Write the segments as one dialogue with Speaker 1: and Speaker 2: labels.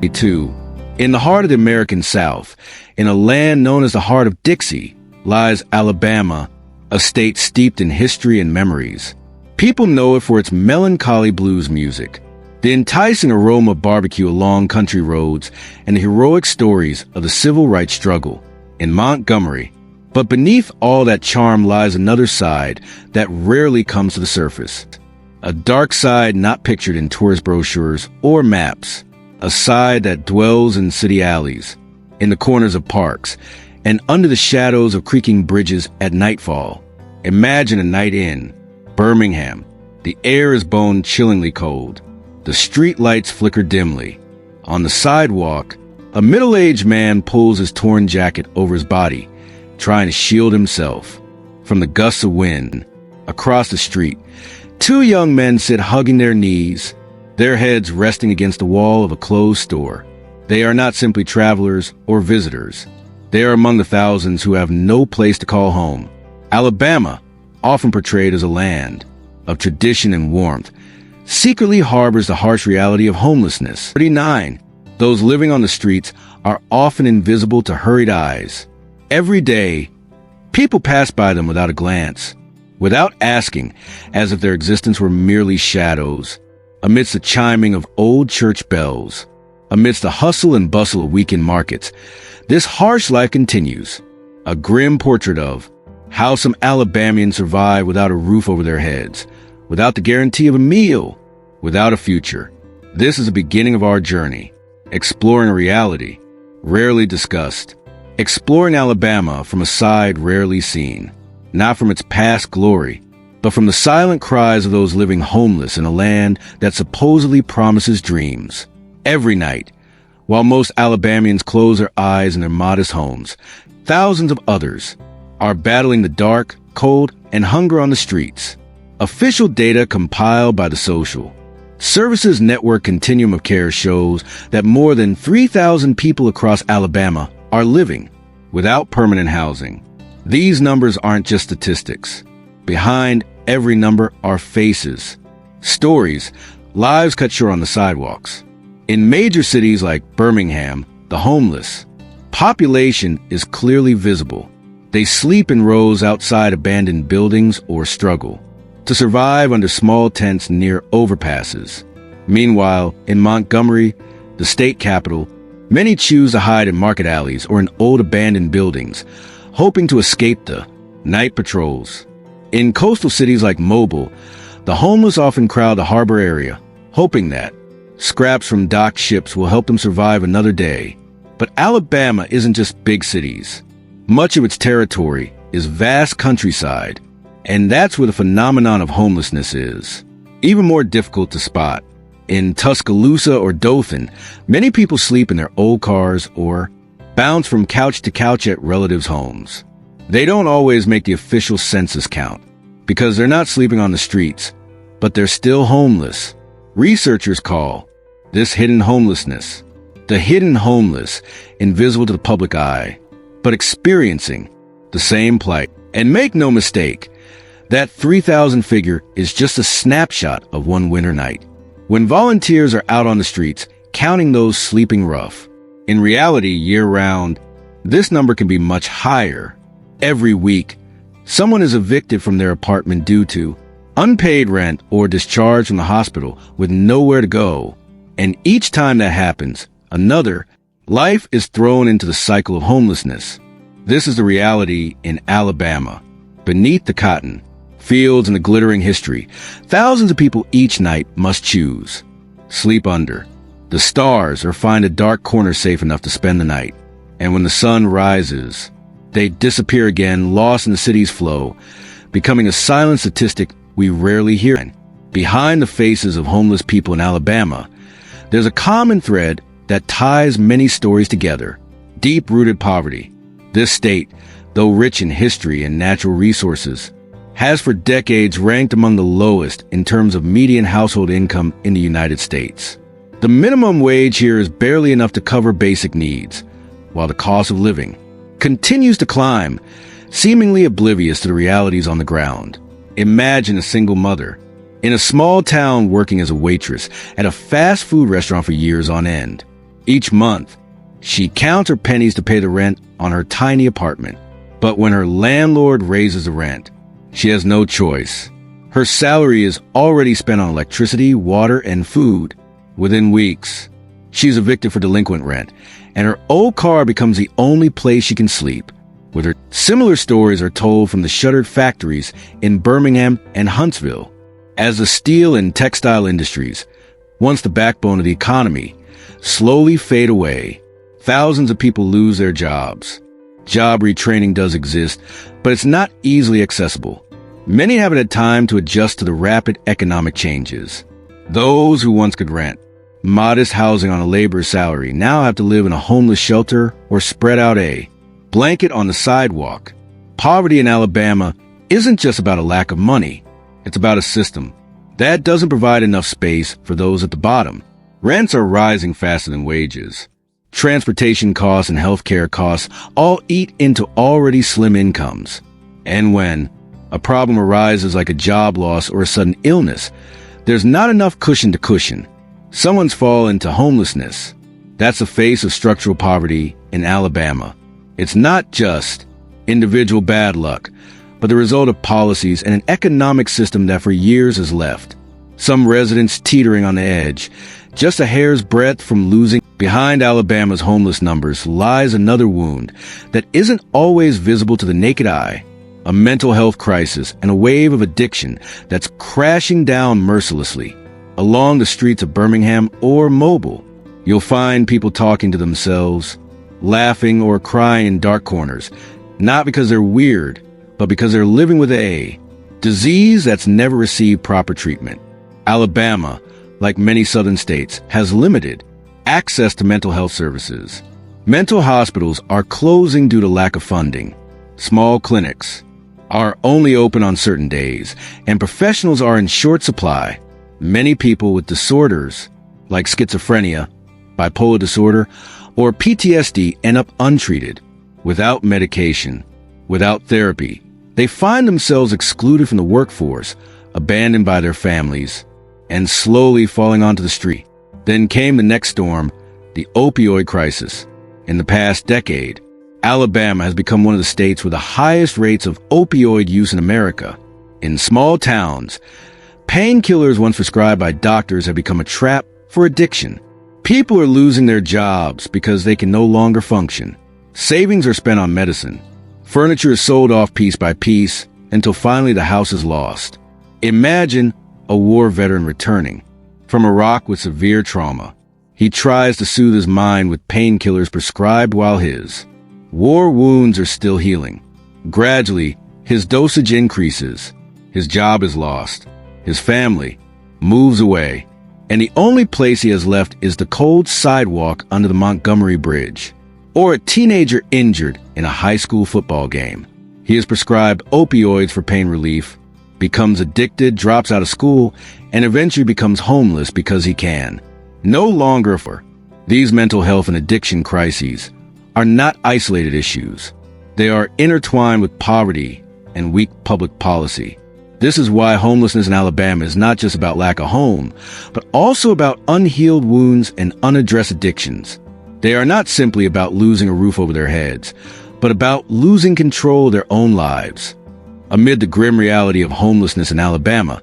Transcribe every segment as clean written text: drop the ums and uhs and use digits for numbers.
Speaker 1: Too. In the heart of the American South, in a land known as the heart of Dixie, lies Alabama, a state steeped in history and memories. People know it for its melancholy blues music, the enticing aroma of barbecue along country roads, and the heroic stories of the civil rights struggle in Montgomery. But beneath all that charm lies another side that rarely comes to the surface. A dark side not pictured in tourist brochures or maps. A side that dwells in city alleys, in the corners of parks, and under the shadows of creaking bridges at nightfall. Imagine a night in Birmingham. The air is bone-chillingly cold. The street lights flicker dimly. On the sidewalk, a middle-aged man pulls his torn jacket over his body, trying to shield himself from the gusts of wind. Across the street, two young men sit hugging their knees, their heads resting against the wall of a closed store. They are not simply travelers or visitors. They are among the thousands who have no place to call home. Alabama, often portrayed as a land of tradition and warmth, secretly harbors the harsh reality of homelessness. 39. Those living on the streets are often invisible to hurried eyes. Every day, people pass by them without a glance, without asking, as if their existence were merely shadows. Amidst the chiming of old church bells, amidst the hustle and bustle of weekend markets, this harsh life continues, a grim portrait of how some Alabamians survive without a roof over their heads, without the guarantee of a meal, without a future. This is the beginning of our journey, exploring a reality rarely discussed, exploring Alabama from a side rarely seen, not from its past glory, but from the silent cries of those living homeless in a land that supposedly promises dreams. Every night, while most Alabamians close their eyes in their modest homes, thousands of others are battling the dark, cold, and hunger on the streets. Official data compiled by the Social Services Network Continuum of Care shows that more than 3,000 people across Alabama are living without permanent housing. These numbers aren't just statistics. Behind every number are faces, stories, lives cut short on the sidewalks. In major cities like Birmingham, the homeless population is clearly visible. They sleep in rows outside abandoned buildings or struggle to survive under small tents near overpasses. Meanwhile, in Montgomery, the state capital, many choose to hide in market alleys or in old abandoned buildings, hoping to escape the night patrols. In coastal cities like Mobile, the homeless often crowd the harbor area, hoping that scraps from docked ships will help them survive another day. But Alabama isn't just big cities. Much of its territory is vast countryside, and that's where the phenomenon of homelessness is even more difficult to spot. In Tuscaloosa or Dothan, many people sleep in their old cars or bounce from couch to couch at relatives' homes. They don't always make the official census count because they're not sleeping on the streets, but they're still homeless. Researchers call this hidden homelessness the hidden homeless, invisible to the public eye, but experiencing the same plight. And make no mistake, that 3,000 figure is just a snapshot of one winter night, when volunteers are out on the streets counting those sleeping rough. In reality, year-round, this number can be much higher. Every week, someone is evicted from their apartment due to unpaid rent or discharged from the hospital with nowhere to go. And each time that happens, another life is thrown into the cycle of homelessness. This is the reality in Alabama. Beneath the cotton fields and the glittering history, thousands of people each night must choose: sleep under the stars or find a dark corner safe enough to spend the night. And when the sun rises, they disappear again, lost in the city's flow, becoming a silent statistic we rarely hear. Behind the faces of homeless people in Alabama, there's a common thread that ties many stories together: deep-rooted poverty. This state, though rich in history and natural resources, has for decades ranked among the lowest in terms of median household income in the United States. The minimum wage here is barely enough to cover basic needs, while the cost of living continues to climb, seemingly oblivious to the realities on the ground. Imagine a single mother in a small town working as a waitress at a fast food restaurant for years on end. Each month, she counts her pennies to pay the rent on her tiny apartment. But when her landlord raises the rent, she has no choice. Her salary is already spent on electricity, water, and food. Within weeks, she's evicted for delinquent rent, and her old car becomes the only place she can sleep. With her similar stories are told from the shuttered factories in Birmingham and Huntsville. As the steel and textile industries, once the backbone of the economy, slowly fade away, thousands of people lose their jobs. Job retraining does exist, but it's not easily accessible. Many haven't had time to adjust to the rapid economic changes. Those who once could rent modest housing on a laborer's salary now have to live in a homeless shelter or spread out a blanket on the sidewalk. Poverty in Alabama isn't just about a lack of money. It's about a system that doesn't provide enough space for those at the bottom. Rents are rising faster than wages. Transportation costs and healthcare costs all eat into already slim incomes. And when a problem arises like a job loss or a sudden illness, there's not enough cushion to cushion. Someone's fall into homelessness. That's the face of structural poverty in Alabama. It's not just individual bad luck, but the result of policies and an economic system that for years has left some residents teetering on the edge, just a hair's breadth from losing. Behind Alabama's homeless numbers lies another wound that isn't always visible to the naked eye, a mental health crisis and a wave of addiction that's crashing down mercilessly. Along the streets of Birmingham or Mobile, you'll find people talking to themselves, laughing or crying in dark corners, not because they're weird, but because they're living with a disease that's never received proper treatment. Alabama, like many southern states, has limited access to mental health services. Mental hospitals are closing due to lack of funding. Small clinics are only open on certain days, and professionals are in short supply. Many people with disorders like schizophrenia, bipolar disorder, or PTSD end up untreated. Without medication, without therapy, they find themselves excluded from the workforce, abandoned by their families, and slowly falling onto the street. Then came the next storm, the opioid crisis. In the past decade, Alabama has become one of the states with the highest rates of opioid use in America. In small towns, painkillers once prescribed by doctors have become a trap for addiction. People are losing their jobs because they can no longer function. Savings are spent on medicine. Furniture is sold off piece by piece until finally the house is lost. Imagine a war veteran returning from Iraq with severe trauma. He tries to soothe his mind with painkillers prescribed while his war wounds are still healing. Gradually, his dosage increases. His job is lost. His family moves away. And the only place he has left is the cold sidewalk under the Montgomery Bridge. Or a teenager injured in a high school football game. He is prescribed opioids for pain relief, becomes addicted, drops out of school, and eventually becomes homeless because he can. No longer for these mental health and addiction crises are not isolated issues. They are intertwined with poverty and weak public policy. This is why homelessness in Alabama is not just about lack of home, but also about unhealed wounds and unaddressed addictions. They are not simply about losing a roof over their heads, but about losing control of their own lives. Amid the grim reality of homelessness in Alabama,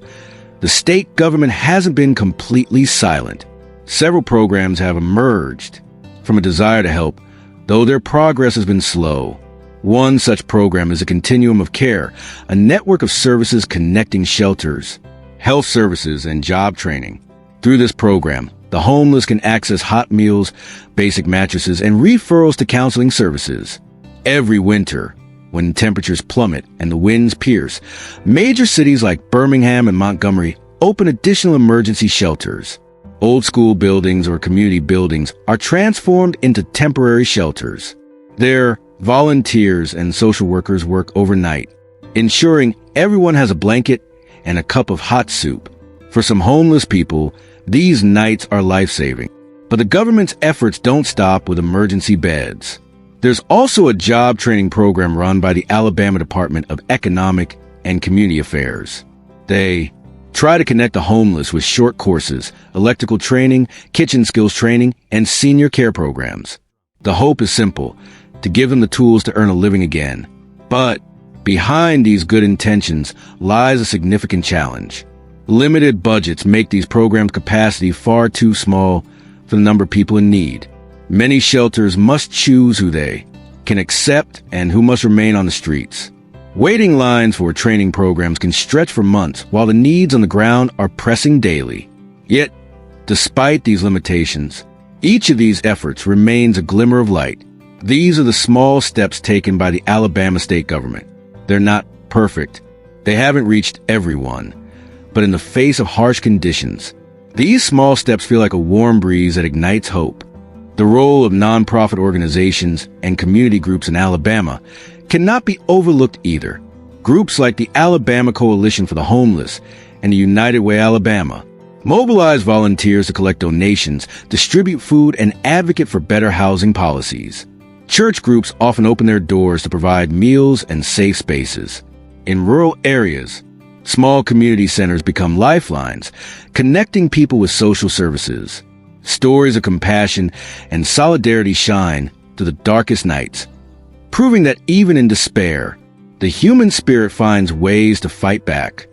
Speaker 1: the state government hasn't been completely silent. Several programs have emerged from a desire to help, though their progress has been slow. One such program is a continuum of care, a network of services connecting shelters, health services, and job training. Through this program, the homeless can access hot meals, basic mattresses, and referrals to counseling services. Every winter, when temperatures plummet and the winds pierce, major cities like Birmingham and Montgomery open additional emergency shelters. Old school buildings or community buildings are transformed into temporary shelters. There, volunteers and social workers work overnight, ensuring everyone has a blanket and a cup of hot soup. For some homeless people, these nights are life-saving. But the government's efforts don't stop with emergency beds. There's also a job training program run by the Alabama Department of Economic and Community Affairs. They Try to connect the homeless with short courses, electrical training, kitchen skills training, and senior care programs. The hope is simple, to give them the tools to earn a living again. But behind these good intentions lies a significant challenge. Limited budgets make these programs' capacity far too small for the number of people in need. Many shelters must choose who they can accept and who must remain on the streets. Waiting lines for training programs can stretch for months while the needs on the ground are pressing daily. Yet, despite these limitations, each of these efforts remains a glimmer of light. These are the small steps taken by the Alabama state government. They're not perfect. They haven't reached everyone. But in the face of harsh conditions, these small steps feel like a warm breeze that ignites hope. The role of nonprofit organizations and community groups in Alabama cannot be overlooked either. Groups like the Alabama Coalition for the Homeless and the United Way Alabama mobilize volunteers to collect donations, distribute food, and advocate for better housing policies. Church groups often open their doors to provide meals and safe spaces. In rural areas, small community centers become lifelines, connecting people with social services. Stories of compassion and solidarity shine through the darkest nights, proving that even in despair, the human spirit finds ways to fight back.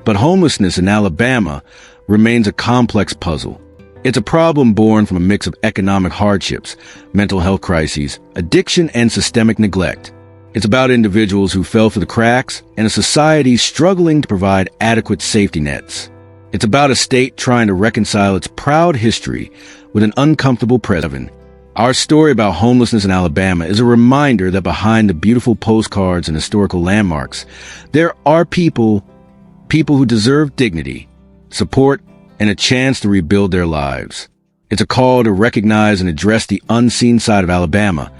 Speaker 1: But homelessness in Alabama remains a complex puzzle. It's a problem born from a mix of economic hardships, mental health crises, addiction, and systemic neglect. It's about individuals who fell through the cracks and a society struggling to provide adequate safety nets. It's about a state trying to reconcile its proud history with an uncomfortable present. Our story about homelessness in Alabama is a reminder that behind the beautiful postcards and historical landmarks, there are people who deserve dignity, support, and a chance to rebuild their lives. It's a call to recognize and address the unseen side of Alabama,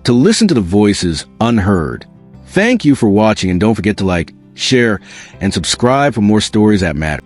Speaker 1: to listen to the voices unheard. Thank you for watching, and don't forget to like, share, and subscribe for more stories that matter.